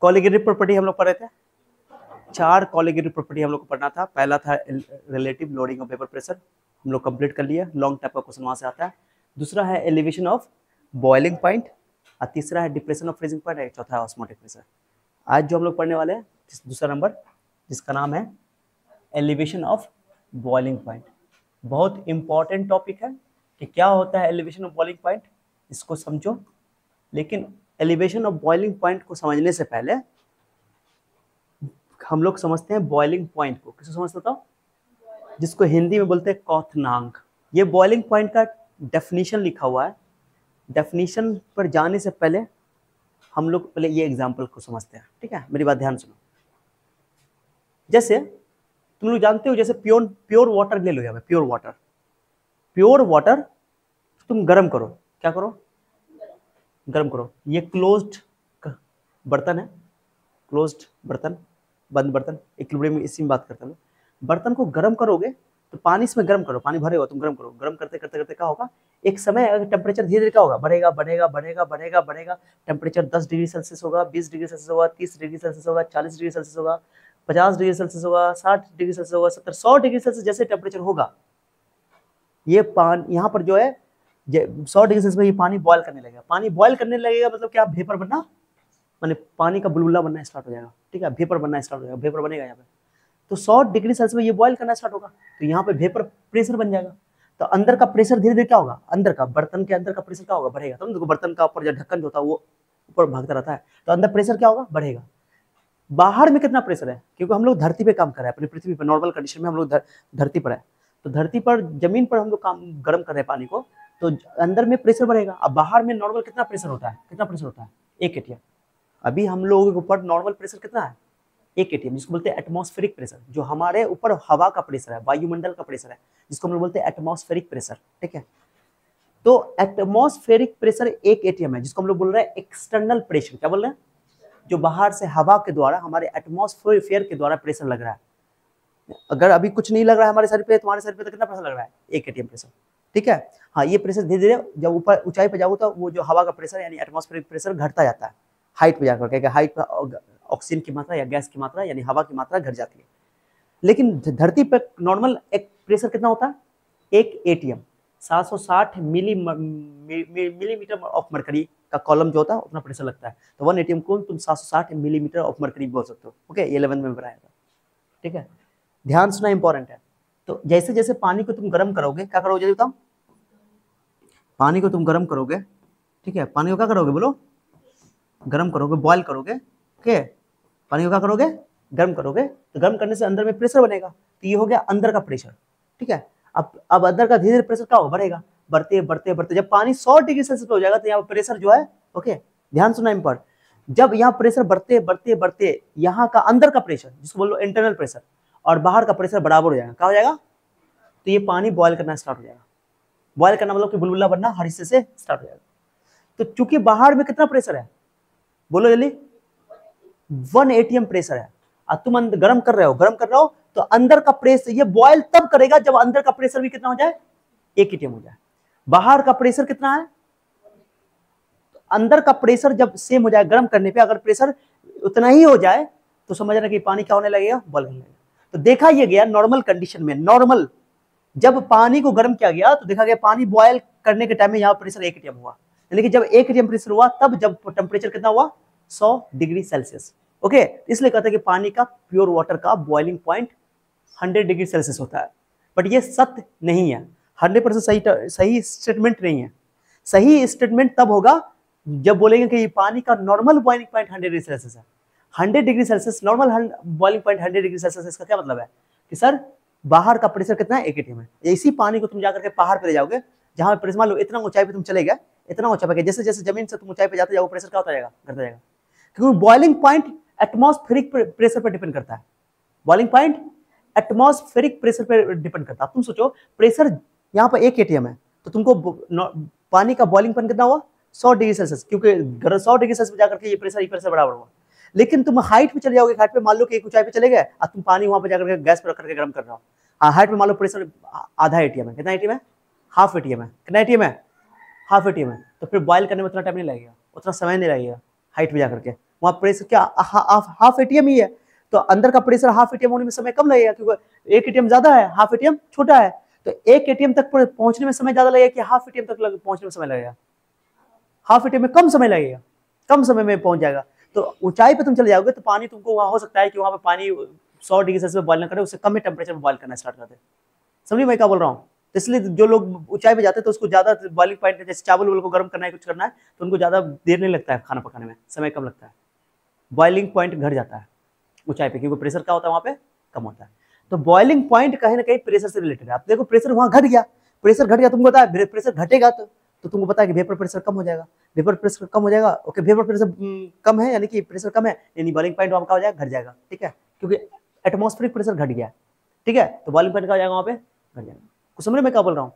Colligative property हम लोग पढ़ रहे थे, 4 कॉलिगेटिव प्रॉपर्टी हम लोग को पढ़ना था। पहला था relative lowering of vapour pressure, हम लोग कंप्लीट कर लिया, लॉन्ग टाइप का क्वेश्चन वहां से आता है। दूसरा है एलिवेशन ऑफ बॉइलिंग पॉइंट, और तीसरा है डिप्रेशन ऑफ फ्रीजिंग पॉइंट, और चौथा है ऑस्मोटिक प्रेशर। आज जो हम लोग पढ़ने वाले हैं दूसरा नंबर, जिसका नाम है एलिवेशन ऑफ बॉइलिंग पॉइंट। बहुत इंपॉर्टेंट टॉपिक है कि क्या होता है एलिवेशन ऑफ बॉइलिंग पॉइंट, इसको समझो। लेकिन एलिवेशन ऑफ बॉइलिंग पॉइंट को समझने से पहले हम लोग समझते हैं बॉइलिंग पॉइंट को। किसको समझता हूँ? जिसको हिंदी में बोलते हैं क्वथनांक। ये बॉइलिंग पॉइंट का डेफिनेशन लिखा हुआ है। डेफिनेशन पर जाने से पहले हम लोग पहले ये एग्जाम्पल को समझते हैं, ठीक है? मेरी बात ध्यान सुनो। जैसे तुम लोग जानते हो, जैसे प्योर वाटर ले लो, यहाँ पे प्योर वाटर तुम गर्म करो, क्या करो? गर्म करो। ये क्लोज्ड बर्तन है, क्लोज्ड बर्तन, बंद बर्तन, इक्विलिब्रियम इसी में बात करते हैं। बर्तन को गर्म करोगे तो पानी इसमें गर्म करो, पानी भरे हो तुम गर्म करो, गर्म करते करते करते क्या होगा, एक समय अगर टेम्परेचर धीरे धीरे क्या होगा, बढ़ेगा बढ़ेगा बढ़ेगा बढ़ेगा बढ़ेगा। टेम्परेचर 10 डिग्री सेल्सियस होगा, 20 डिग्री सेल्सियस होगा, 30 डिग्री सेल्सियस होगा, 40 डिग्री सेल्सियस होगा, 50 डिग्री सेल्सियस होगा, 60 डिग्री सेल्सियस होगा, 70 100 डिग्री सेल्सियस जैसे टेम्परेचर होगा, ये पानी यहाँ पर जो है 100 डिग्री सेल्सियस में ये पानी बॉयल करने लगेगा। पानी बॉयल करने लगेगा मतलब क्या, वेपर बनना, माने पानी का बुलबुला बनना स्टार्ट हो जाएगा, ठीक है? वेपर बनना स्टार्ट हो जाएगा, वेपर बनेगा यहाँ पे। तो 100 डिग्री सेल्सियस में ये बॉयल करना स्टार्ट होगा, तो यहाँ पे वेपर प्रेशर बन जाएगा। तो अंदर का प्रेशर धीरे धीरे क्या होगा, अंदर का बर्तन के अंदर का प्रेशर क्या होगा, बढ़ेगा। तो देखो बर्तन का ऊपर जो ढक्कन होता है वो ऊपर भागता रहता है, तो अंदर प्रेशर क्या होगा, बढ़ेगा। बाहर में कितना प्रेशर है, क्योंकि हम लोग धरती पे काम कर रहे हैं, अपनी पृथ्वी पर नॉर्मल कंडीशन में हम लोग धरती पर है, तो धरती पर जमीन पर हम लोग काम गर्म कर रहे हैं पानी को, तो अंदर में प्रेशर बढ़ेगा। अब बाहर में नॉर्मल कितना प्रेशर होता है, कितना प्रेशर होता है, 1 atm। अभी हम लोगों के ऊपर नॉर्मल प्रेशर कितना है, 1 atm, जिसको बोलते हैं एटमॉस्फेरिक प्रेशर। जो हमारे ऊपर हवा का प्रेशर है, वायुमंडल का प्रेशर है, जिसको हम लोग बोलते हैं एटमॉस्फेरिक प्रेशर, ठीक है? तो एटमॉस्फेरिक प्रेशर 1 atm है, जिसको हम लोग बोल रहे हैं एक्सटर्नल प्रेशर। क्या बोल रहे हैं? जो बाहर से हवा के द्वारा, हमारे एटमॉस्फेयर के द्वारा प्रेशर लग रहा है। अगर अभी कुछ नहीं लग रहा है हमारे शरीर पे, तुम्हारे शरीर पे तो कितना प्रेशर लग रहा है, 1 atm प्रेशर, ठीक है? हाँ, ये प्रेशर धीरे धीरे जब ऊपर ऊंचाई पे जाओ तो वो जो हवा का प्रेशर यानी एटमॉस्फेरिक प्रेशर घटता जाता है, हाइट पे जाकर के, हाइट पर ऑक्सीजन की मात्रा या गैस की मात्रा यानी हवा की मात्रा घट जाती है। लेकिन धरती पर नॉर्मल एक प्रेशर कितना होता है, 1 atm 760 मिलीमीटर ऑफ मरकरी का कॉलम जो होता है उतना प्रेशर लगता है। तो 1 atm को तुम 760 मिलीमीटर ऑफ मरकरी बोल सकते हो, ओके? 11 में बनाया था, ठीक है? ध्यान सुना, इंपॉर्टेंट है। तो जैसे जैसे पानी को तुम गर्म करोगे, क्या करोगे बताओ? पानी को तुम गर्म करोगे, ठीक है? पानी को क्या करोगे, बोलो? गर्म करोगे, बॉयल करोगे, ओके? पानी को क्या करोगे, गर्म करोगे, तो गर्म करने से अंदर में प्रेशर बनेगा, तो ये हो गया अंदर का प्रेशर, ठीक है? अब अंदर का धीरे धीरे प्रेशर क्या होगा, बढ़ेगा, बढ़ते बढ़ते बढ़ते जब पानी 100 डिग्री सेल्सियस पे हो जाएगा तो यहाँ प्रेशर जो है, ओके ध्यान सुना इंपॉर्टेंट, जब यहाँ प्रेशर बढ़ते बढ़ते बढ़ते यहाँ का अंदर का प्रेशर, जिसको बोलो इंटरनल प्रेशर, और बाहर का प्रेशर बराबर हो जाएगा, क्या हो जाएगा? तो ये पानी बॉयल करना स्टार्ट हो जाएगा। बॉयल करना मतलब कि बुलबुला बनना हर हिस्से से स्टार्ट हो जाएगा। तो चूंकि बाहर में कितना प्रेशर है, बोलो जल्दी, 1 atm प्रेशर है, और तुम गर्म कर रहे हो, तो अंदर का प्रेशर ये बॉयल तब करेगा जब अंदर का प्रेशर भी कितना हो जाए, 1 atm हो जाए। बाहर का प्रेशर कितना है, तो अंदर का प्रेशर जब सेम हो जाए गर्म करने पे, अगर प्रेशर उतना ही हो जाए तो समझ रहे कि पानी क्या होने लगेगा, बॉयल होने लगेगा। तो देखा ये गया नॉर्मल कंडीशन में, नॉर्मल जब पानी को गर्म किया गया तो देखा गया पानी बॉयल करने के टाइम में यहाँ प्रेशर 1 atm हुआ, यानी कि जब 1 atm प्रेशर हुआ तब जब टेम्परेचर कितना हुआ, 100 डिग्री सेल्सियस, ओके? इसलिए कहते हैं कि पानी का, प्योर वाटर का बॉइलिंग पॉइंट 100 डिग्री सेल्सियस होता है। बट ये सत्य नहीं है, 100% सही स्टेटमेंट नहीं है। सही स्टेटमेंट तब होगा जब बोलेंगे कि पानी का normal boiling point 100 degree Celsius है। 100 degree Celsius normal boiling point 100 degree Celsius, इसका क्या मतलब है कि सर बाहर का प्रेशर कितना है, 1 atm है। इसी पानी को तुम जाकर के पहाड़ पे ले जाओगे, जहां पे प्रेशर, मान लो इतना ऊंचाई पे तुम चले गए, इतना ऊंचाई पे, जैसे जैसे जमीन से तुम ऊंचाई पे जाते जाओ प्रेशर क्या होता जाएगा, घटता जाएगा, क्योंकि बॉइलिंग पॉइंट एटमॉस्फेरिक प्रेशर पर डिपेंड करता है। बॉइलिंग पॉइंट एटमॉस्फेरिक प्रेशर पर डिपेंड करता है। तुम सोचो प्रेशर यहाँ पर 1 atm है, तो तुमको पानी का बॉइलिंग पॉइंट कितना हुआ, 100 डिग्री सेल्सियस, क्योंकि 100 डिग्री सेल्सियस पे जाकर के ये प्रेशर बराबर हुआ। लेकिन तुम हाइट पे चले जाओगे, हाइट पे मान लो कि एक ऊंचाई पे चले गए और तुम पानी वहां पे जाकर के गैस पर रख करके गर्म कर रहे हो, हाइट पे मान लो प्रेशर आधा atm है, कितना atm है, हाफ atm है, कितना atm है, हाफ atm है, तो फिर बॉयल करने में उतना टाइम नहीं लगेगा, उतना समय नहीं लगेगा हाइट पे जाकर के, वहां प्रेशर क्या हाफ एटीएम ही है, तो अंदर का प्रेशर हाफ एटीएम होने में समय कम लगेगा, क्योंकि एक एटीएम ज्यादा है, हाफ एटीएम छोटा है। तो एक एटीएम तक पहुंचने में समय ज्यादा लगेगा कि हाफ एटीएम तक पहुंचने में समय लगेगा? हाफ एटीएम में कम समय लगेगा, कम समय में पहुंच जाएगा। तो ऊंचाई पे तुम चले जाओगे तो पानी तुमको वहां हो सकता है कि वहां पे पानी 100 डिग्री सेल्सियस बॉइल ना करे, उससे कम टेम्परेचर में बॉइल करना स्टार्ट कर दे। समझिए मैं क्या बोल रहा हूँ? तो इसलिए जो लोग ऊंचाई पे जाते हैं तो उसको ज्यादा बॉइलिंग पॉइंट, जैसे चावल को गर्म करना है, कुछ करना है, तो उनको ज्यादा देर नहीं लगता है खाना पकाने में, समय कम लगता है, बॉइलिंग पॉइंट घट जाता है ऊंचाई पे, क्योंकि प्रेशर क्या होता है वहां पे, कम होता है। तो बॉइलिंग पॉइंट कहीं ना कहीं प्रेशर से रिलेटेड है। आप देखो प्रेशर वहां घट गया, प्रेशर घट गया, तुमको पता है प्रेशर घटेगा तो तुमको पता है कि वेपर प्रेशर कम हो जाएगा, वेपर प्रेशर कम हो जाएगा। ओके, वेपर प्रेशर कम है यानी कि प्रेशर कम है, यानी बॉइलिंग पॉइंट वहां का हो जाएगा, घट जाएगा। ठीक है, क्योंकि एटमॉस्फेरिक प्रेशर घट गया। ठीक है, तो बॉइलिंग पॉइंट क्या हो जाएगा वहां पे, घट जाएगा। कुछ समझ रहे मैं क्या बोल रहा हूँ?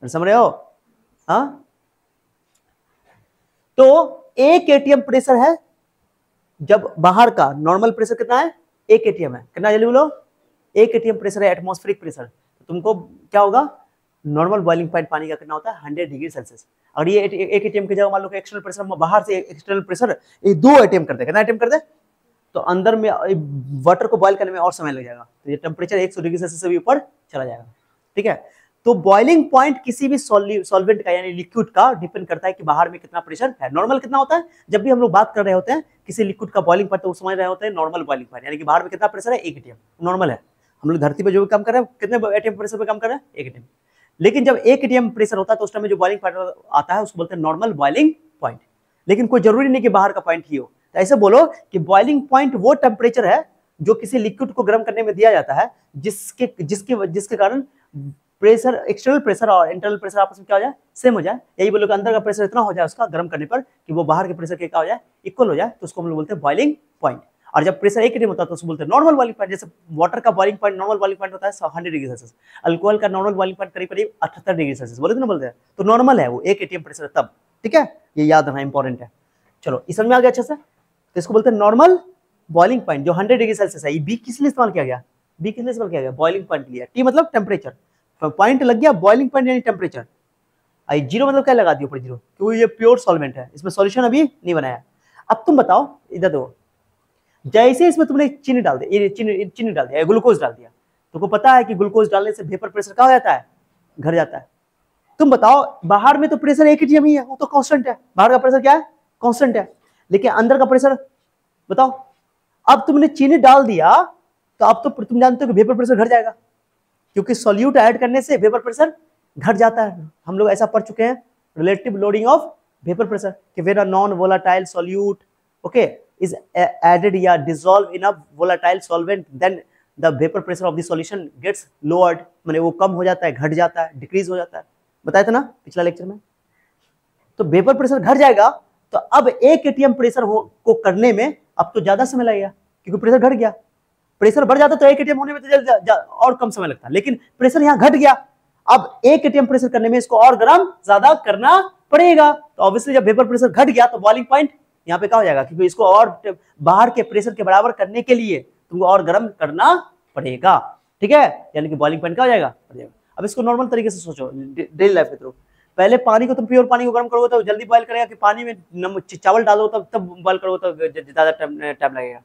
समझ रहे हो? हाँ, तो एक एटीएम प्रेशर है, जब बाहर का नॉर्मल प्रेशर कितना है, एक एटीएम है, कितना जल्दी बोलो, एक एटीएम प्रेशर है, एटमॉस्फेरिक प्रेशर। तो तुमको क्या होगा, नॉर्मल बॉइलिंग पॉइंट पानी का कितना होता है, 100 डिग्री सेल्सियस। अगर ये एक एटीएम की जगह मान लो कि एक्सटर्नल प्रेशर, बाहर से एक्सटर्नल प्रेशर ये 2 एटीएम कर दे, कितना एटीएम कर दे, तो अंदर में वाटर को बॉइल करने में और समय लग जाएगा, तो ये टेम्परेचर 100 डिग्री सेल्सियस से भी ऊपर चला जाएगा। ठीक है, तो बॉइलिंग पॉइंट किसी भी सॉल्वेंट का यानी लिक्विड का डिपेंड करता है कि बाहर में कितना प्रेशर है। नॉर्मल कितना होता है, जब भी हम लोग बात कर रहे होते हैं किसी लिक्विड का बॉइलिंग पॉइंट, तो समझ रहे होते हैं नॉर्मल बॉइलिंग पॉइंट, यानी कि बाहर में कितना प्रेशर है, 1 एटीएम नॉर्मल है। हम लोग धरती पे जो भी काम कर रहे हैं, कितने एटीएम प्रेशर पे काम कर रहे हैं, 1 एटीएम। लेकिन जब 1 एटीएम प्रेशर होता है तो उस टाइम में जो बॉइलिंग पॉइंट आता है उसको बोलते हैं नॉर्मल बॉइलिंग पॉइंट। लेकिन कोई जरूरी नहीं कि बाहर का पॉइंट ही हो, तो ऐसे बोलो कि बॉइलिंग पॉइंट वो टेम्परेचर है जो किसी लिक्विड को गर्म करने में दिया जाता है, जिसके कारण प्रेशर, एक्सटर्नल प्रेशर और इंटरनल प्रेशर आपस में क्या हो जाए, सेम हो जाए। यही बोलो कि अंदर का प्रेशर इतना हो जाए उसका गर्म करने पर कि वो बाहर के प्रेशर के क्या हो जाए, इक्वल हो जाए, तो उसको हम लोग बोलते हैं बॉइलिंग पॉइंट। और जब प्रेशर एक एटीएम होता है तो उसको बोलते हैं नॉर्मल बॉइलिंग पॉइंट। जैसे वाटर का boiling point, normal boiling point होता है 100 डिग्री सेल्सियस, अल्कोहल का नॉर्मल बॉइलिंग पॉइंट करीब करीब 78 डिग्री सेल्सियस, बोले ना, बोलते हैं तो नॉर्मल है वो 1 एटीएम प्रेशर तब। ठीक है, ये याद रखना इंपॉर्टेंट है। चलो इस समझ में आ गया अच्छे से? तो इसको बोलते हैं नॉर्मल बॉइलिंग पॉइंट जो 100 डिग्री सेल्सियस है। बी किस लिए इस्तेमाल किया गया, बी किस लिए इस्तेमाल किया गया, बॉइलिंग पॉइंट के लिए। टी मतलब टेम्परेचर, पॉइंट लग गया बॉइलिंग पॉइंट यानी टेम्परेचर। आई जीरो मतलब क्या लगा दिया ऊपर जीरो, क्योंकि ये प्योर सॉल्वेंट है, इसमें सॉल्यूशन अभी नहीं बनाया। अब तुम बताओ, इधर दो, जैसे इसमें तुमने चीनी डाल दी, ये चीनी डाल दिया, ग्लूकोज डाल दिया, तुमको पता है कि ग्लूकोज डालने से वेपर प्रेशर क्या हो जाता है, घट जाता है। तुम बताओ, बाहर में तो प्रेशर 1 एटीएम ही है, वो तो कांस्टेंट है, बाहर का प्रेशर क्या है, कांस्टेंट है, लेकिन अंदर का प्रेशर बताओ। अब तुमने चीनी डाल दिया तो अब तो तुम जानते हो कि वेपर प्रेशर घट जाएगा, क्योंकि सॉल्यूट ऐड करने से वेपर प्रेशर घट जाता है। हम लोग ऐसा पढ़ चुके हैं, relative lowering of vapour pressure, कि when a non volatile solute okay is added या dissolve in a volatile solvent, then the vapour pressure of the solution gets lowered, माने वो कम हो जाता है, घट जाता है, डिक्रीज हो जाता है। बताया था ना पिछला लेक्चर में। तो वेपर प्रेशर घट जाएगा तो अब 1 एटीएम प्रेशर को करने में अब तो ज्यादा समय लगेगा, क्योंकि प्रेशर घट गया। प्रेशर बढ़ जाता तो 1 एटीएम होने में तो और कम समय लगता, लेकिन प्रेशर यहाँ घट गया, अब 1 एटीएम प्रेशर करने में इसको और गर्म ज्यादा करना पड़ेगा। तो ऑब्वियसली जब वेपर प्रेशर घट गया तो बॉइलिंग पॉइंट यहाँ पे क्या हो जाएगा, क्योंकि इसको और बाहर के प्रेशर के बराबर करने के लिए तुमको और गर्म करना पड़ेगा। ठीक है, यानी कि बॉइलिंग पॉइंट क्या हो जाएगा, अब इसको नॉर्मल तरीके से सोचो डेली लाइफ के थ्रू। पहले पानी को तुम प्योर पानी को गर्म करोगे तो जल्दी बॉइल करेगा, कि पानी में चावल डालो तब बॉइल करोगे तो ज्यादा टाइम लगेगा।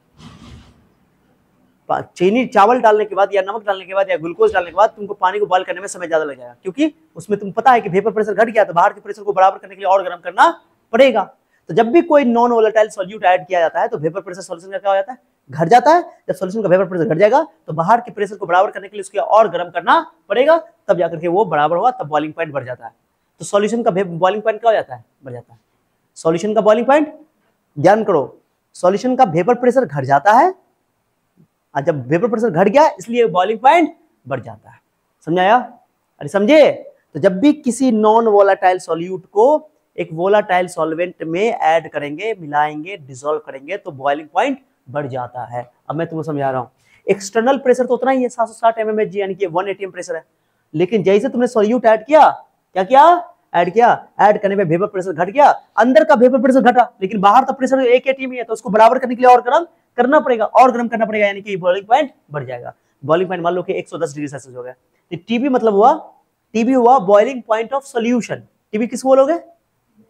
चीनी चावल डालने के बाद या नमक डालने के बाद या ग्लूकोज डालने के बाद तुमको पानी को बॉइल करने में समय ज्यादा लग जाएगा, क्योंकि उसमें तुम पता है कि वेपर प्रेशर घट गया तो बाहर के प्रेशर को बराबर करने के लिए और गर्म करना पड़ेगा। तो जब भी कोई नॉन वोलेटाइल सॉल्यूट ऐड किया जाता है तो वेपर प्रेशर सॉल्यूशन का क्या हो जाता है, घट जाता है। जब सॉल्यूशन का वेपर प्रेशर घट जाएगा तो बाहर के प्रेशर को बराबर करने के लिए उसको और गर्म करना पड़ेगा, तब जाकर के वो बराबर हुआ, तब बॉइलिंग पॉइंट बढ़ जाता है। तो सॉल्यूशन का बॉइलिंग पॉइंट क्या हो जाता है, बढ़ जाता है। सॉल्यूशन का बॉइलिंग पॉइंट, ध्यान करो, सॉल्यूशन का वेपर प्रेशर घट जाता है, और जब वेपर प्रेशर घट गया इसलिए बॉइलिंग पॉइंट बढ़ जाता है। समझाया? अरे समझे? तो जब भी किसी नॉन वोलाटाइल सॉल्यूट को एक वोलाटाइल सॉल्वेंट में ऐड करेंगे, मिलाएंगे, डिसॉल्व करेंगे तो बॉइलिंग पॉइंट बढ़ जाता है। अब मैं तुमको समझा रहा हूँ, एक्सटर्नल प्रेशर तो उतना ही है 760 mmHg यानी कि 1 एटीएम प्रेशर है, लेकिन जैसे तुमने सॉल्यूट ऐड किया, क्या किया, ऐड किया, ऐड करने में वेपर प्रेशर घट गया, अंदर का वेपर प्रेशर घटा, लेकिन बाहर का प्रेशर 1 एटीएम ही है, तो उसको बराबर करने के लिए और गर्म करना पड़ेगा, और गर्म करना पड़ेगा, यानी कि बॉइलिंग पॉइंट बढ़ जाएगा। बॉइलिंग पॉइंट मान लो कि 110 डिग्री सेल्सियस हो गया, तो टीबी मतलब हुआ, टीबी हुआ boiling point of solution. TB किसको बोलोगे,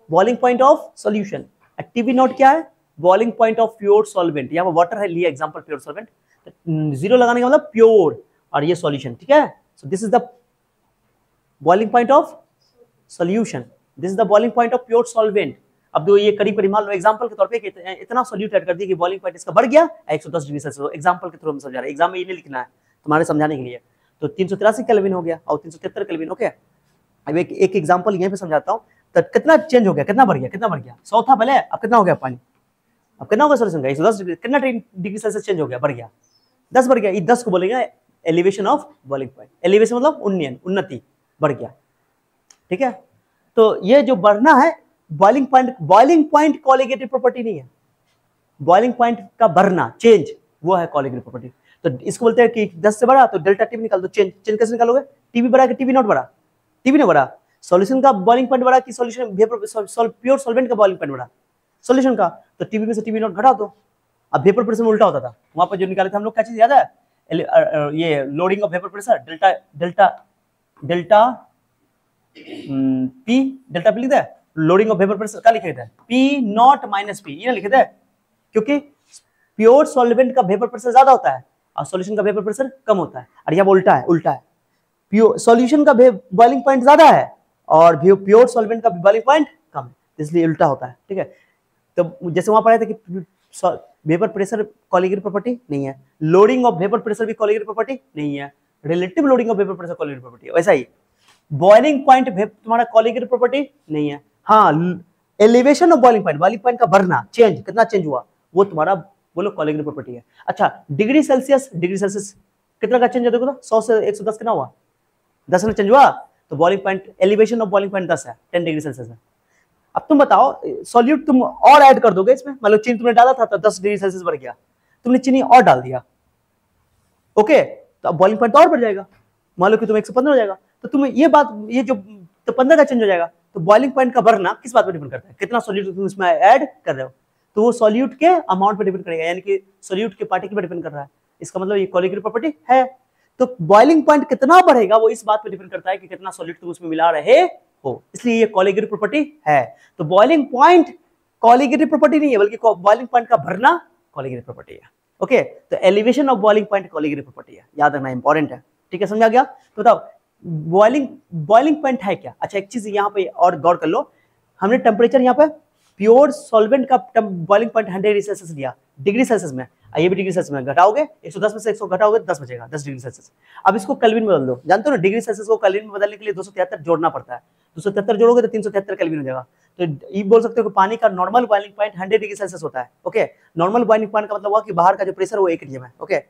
boiling point of solution. TB naught क्या है, boiling point of pure solvent, यहाँ पर वाटर है, लिया एग्जांपल प्योर सॉल्वेंट, 0 लगाने का मतलब प्योर और ये सॉल्यूशन, ठीक है। So this is the boiling point of solution, this is the boiling point of pure solvent. अब दो ये करीब करीब मान लो एग्जांपल के तौर पे इतना सॉल्यूट ऐड कर दिया कि बॉइलिंग पॉइंट इसका बढ़ गया 110 डिग्री सेल्सियस, एग्जांपल के थ्रू हम समझा रहे हैं, एग्जाम में ये नहीं लिखना है तुम्हारे समझाने के लिए। तो 383 केल्विन हो गया और 373 केल्विन, ओके। अब एक एग्जांपल यहीं पे समझाता हूँ, तो कितना चेंज हो गया, कितना बढ़ गया, कितना बढ़ गया, 100 था पहले, अब कितना हो गया पानी, अब कितना होगा सॉल्यूशन का 110 डिग्री, कितना डिग्री सेल्सियस चेंज हो गया, बढ़ गया 10 बढ़ गया, ये 10 को बोलेंगे elevation of boiling point. Elevation मतलब उन्नयन, उन्नति, बढ़ गया, ठीक है। तो ये जो बढ़ना है बॉइलिंग पॉइंट कोलिगेटिव प्रॉपर्टी नहीं है, बॉइलिंग पॉइंट का बढ़ना, चेंज, वो है कोलिगेटिव प्रॉपर्टी। तो इसको बोलते हैं कि 10 से बढ़ा तो डेल्टा टी निकाल दो, चेंज कैसे निकालोगे, टीवी बढ़ा कि टीवी नॉट बढ़ा, टीवी नहीं बढ़ा, सॉल्यूशन का बॉइलिंग पॉइंट बढ़ा कि सॉल्यूशन प्योर सॉल्वेंट का बॉइलिंग पॉइंट बढ़ा, सॉल्यूशन का, तो टीवी में से टीवी नॉट घटा दो। अब वेपर प्रेशर में उल्टा होता था, वहां पर जो निकाले थे हम लोग, क्या चीज याद है, ये loading of vapour pressure, delta P लिखते हैं, लोडिंग ऑफ वेपर प्रेशर क्या लिखे थे, पी नॉट माइनस पी, ये लिखे थे, क्योंकि प्योर सॉल्वेंट का वेपर प्रेशर ज्यादा होता है और सॉल्यूशन का वेपर प्रेशर कम होता है, और यहाँ उल्टा है, प्योर सॉल्यूशन का बॉइलिंग पॉइंट ज्यादा है और प्योर सॉल्वेंट का बॉइलिंग पॉइंट कम है, इसलिए उल्टा होता है, ठीक है। तो जैसे वहां पढ़े थे कि वेपर प्रेशर कोलिगेटिव प्रॉपर्टी नहीं है, लोडिंग ऑफ वेपर प्रेशर भी कोलिगेटिव प्रॉपर्टी नहीं है, relative lowering of vapour pressure colligative property है, वैसा ही बॉइलिंग पॉइंट तुम्हारा कोलिगेटिव प्रॉपर्टी नहीं है। हाँ, एलिवेशन ऑफ बॉइलिंग पॉइंट का बढ़ना, चेंज, कितना चेंज हुआ, वो तुम्हारा बोलो कोलिगेटिव प्रॉपर्टी है। अच्छा, डिग्री सेल्सियस कितना का चेंज है, देखो तो 100 से 110 कितना हुआ, 10 में चेंज हुआ, तो boiling point, elevation of boiling point 10 है, 10 डिग्री सेल्सियस है। अब तुम बताओ, सॉल्यूट तुम और ऐड कर दोगे इसमें, मतलब चीनी तुमने डाला था तो 10 डिग्री सेल्सियस बढ़ गया, तुमने चीनी और डाल दिया, ओके, तो अब बॉइलिंग पॉइंट और बढ़ जाएगा, मान लो कि तुम 115 हो जाएगा, तो तुम्हें ये बात, ये जो तो 15 का चेंज हो जाएगा। तो बॉइलिंग पॉइंट का बढ़ना किस बात पर डिपेंड करता है, कितना सॉल्यूट तुम इसमें ऐड कर रहे हो, तो वो सॉल्यूट के अमाउंट पर डिपेंड करेगा, यानी कि सॉल्यूट के पार्टिकल पर डिपेंड कर रहा है, इसका मतलब ये कोलिगेटिव प्रॉपर्टी है। तो बॉइलिंग पॉइंट कितना बढ़ेगा वो इस बात पर डिपेंड करता है कि कितना सॉल्यूट तुम उसमें मिला रहे हो, इसलिए ये कोलिगेटिव प्रॉपर्टी है। तो बॉइलिंग पॉइंट कोलिगेटिव प्रॉपर्टी नहीं है, बल्कि बॉइलिंग पॉइंट का भरना कोलिगेटिव प्रॉपर्टी है, ओके। तो elevation of boiling point colligative property है, याद रखना इंपॉर्टेंट है, ठीक है, समझा गया। तो बताओ बॉइलिंग पॉइंट है क्या। अच्छा, एक चीज यहाँ पे और गौर कर लो, हमने टेम्परेचर यहाँ पे प्योर सॉल्वेंट का बॉइलिंग पॉइंट 100 डिग्री सेल्सियस लिया, डिग्री सेल्सियस में, ये भी डिग्री सेल्सियस में, घटाओगे 110 में से 100 घटाओगे 10 बचेगा, 10 डिग्री सेल्सियस। अब इसको केल्विन में बदल दो, जानते हो ना, डिग्री सेल्सियस को केल्विन में बदलने के लिए 273 जोड़ना पड़ता है, 273 जोड़ोगे तो 373 केल्विन हो जाएगा। तो ये बोल सकते हो कि पानी का normal boiling point 100 degree Celsius होता है, ओके। नॉर्मल बॉइलिंग पॉइंट का मतलब हुआ कि बाहर का जो प्रेशर वो 1 atm है, ओके,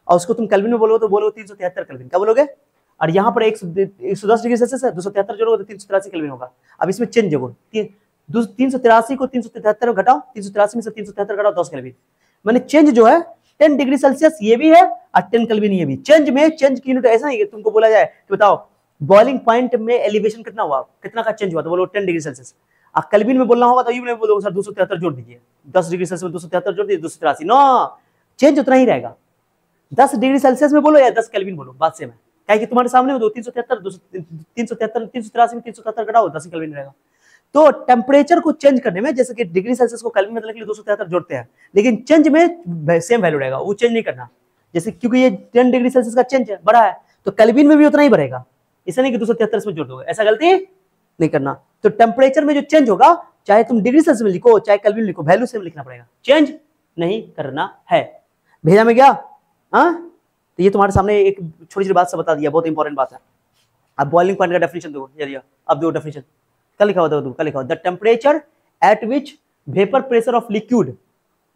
और उसको तुम केल्विन में बोलोगे तो बोलोगे 373 केल्विन, क्या बोलोगे, और यहाँ पर 110 डिग्री सेल्सियस है, 273 जोड़ोगे तो 383 केल्विन होगा। अब इसमें चेंज देखो, 383 को 373 में घटाओ, 383 में से 373 घटाओ 10 केल्विन, मैंने चेंज जो है 10 डिग्री सेल्सियस ये भी है और 10 केल्विन ये भी। चेंज की यूनिट ऐसा नहीं कि तुमको बोला जाए कि बताओ बॉइलिंग पॉइंट में एलिवेशन कितना हुआ, कितना का चेंज हुआ, तो बोलो 10 डिग्री सेल्सियस। अब केल्विन में बोलना होगा तो यूं नहीं बोलोगे सर 273 जोड़ दीजिए, 10 डिग्री सेल्सियस में 273 जोड़ दीजिए 283, नो, चेंज उतना ही रहेगा। 10 डिग्री सेल्सियस में बोलो या 10 केल्विन बोलो, बात सेम है, क्या कि तुम्हारे सामने 373 383 में 373 घटाओ 10 केल्विन रहेगा। तो टेम्परेचर को चेंज करने में, जैसे कि डिग्री सेल्सियस को केल्विन में बदलने के लिए 273 जोड़ते हैं, लेकिन चेंज में सेम वैल्यू रहेगा, वो चेंज नहीं करना, जैसे क्योंकि ये 10 डिग्री सेल्सियस का चेंज है, बढ़ा है, तो केल्विन में भी उतना ही बढ़ेगा, ऐसा नहीं कि 273 में जोड़ दोगे, ऐसा गलती नहीं करना। तो टेम्परेचर में जो चेंज होगा, चाहे तुम डिग्री सेल्सियस में लिखो चाहे केल्विन लिखो, वैल्यू सेम लिखना पड़ेगा, चेंज नहीं करना है। भेजा में गया, हाँ। तो ये तुम्हारे सामने एक छोटी सी बात से बता दिया, बहुत इंपॉर्टेंट बात है। अब बॉइलिंग पॉइंट का डेफिनेशन दो, अब दो डेफिनेशन, क्या लिखा हुआ, क्या लिखा हुआ, the temperature at which vapour pressure of liquid,